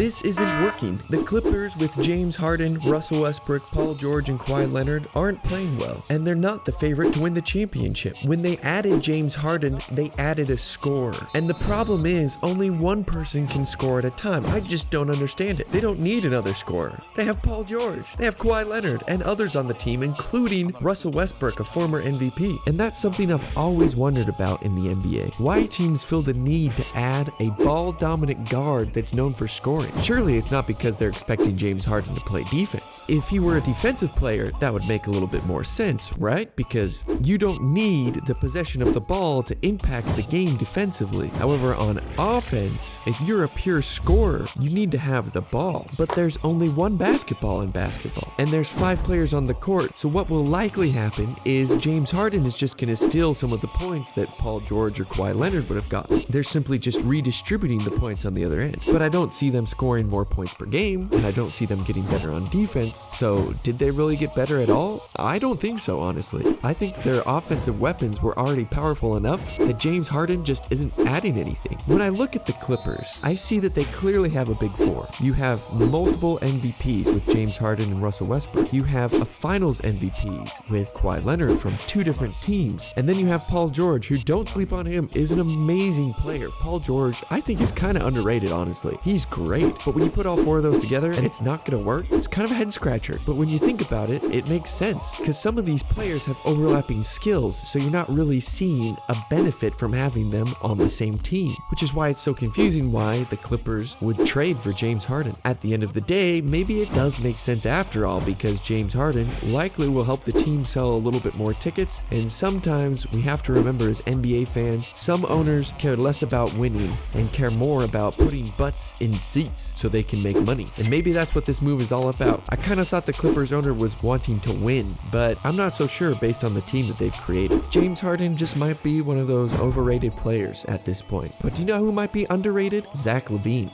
this isn't working. The Clippers with James Harden, Russell Westbrook, Paul George, and Kawhi Leonard aren't playing well, and they're not the favorite to win the championship. When they added James Harden, they added a scorer, and the problem is only one person can score at a time. I just don't understand it. They don't need another scorer. They have Paul George, they have Kawhi Leonard, and others on the team, including Russell Westbrook, a former MVP. And that's something I've always wondered about in the NBA. Why teams feel the need to add a ball-dominant guard that's known for scoring? Surely it's not because they're expecting James Harden to play defense. If he were a defensive player, that would make a little bit more sense, right? Because you don't need the possession of the ball to impact the game defensively. However, on offense, if you're a pure scorer, you need to have the ball. But there's only one basketball in basketball, and there's 5 players on the court, so what will likely happen is James Harden is just going to steal some of the points that Paul George or Kawhi Leonard would have gotten. They're simply just redistributing the points on the other end. But I don't see them scoring more points per game, and I don't see them getting better on defense. So did they really get better at all? I don't think so, honestly. I think their offensive weapons were already powerful enough that James Harden just isn't adding anything. When I look at the Clippers, I see that they clearly have a big four. You have multiple MVPs with James Harden and Russell Westbrook. You have a finals MVPs with Kawhi Leonard from 2 different teams. And then you have Paul George, who, don't sleep on him, is an amazing player. Paul George, I think, is kind of underrated, honestly. He's great. But when you put all 4 of those together and it's not going to work, it's kind of a head scratcher. But when you think about it, it makes sense because some of these players have overlapping skills, so you're not really seeing a benefit from having them on the same team, which is why it's so confusing why the Clippers would trade for James Harden. At the end of the day, maybe it does make sense after all, because James Harden likely will help the team sell a little bit more tickets, and sometimes we have to remember as NBA fans, some owners care less about winning and care more about putting butts in seats so they can make money. And maybe that's what this move is all about. I kind of thought the Clippers owner was wanting to win, but I'm not so sure based on the team that they've created. James Harden just might be one of those overrated players at this point. But do you know who might be underrated? Zach LaVine.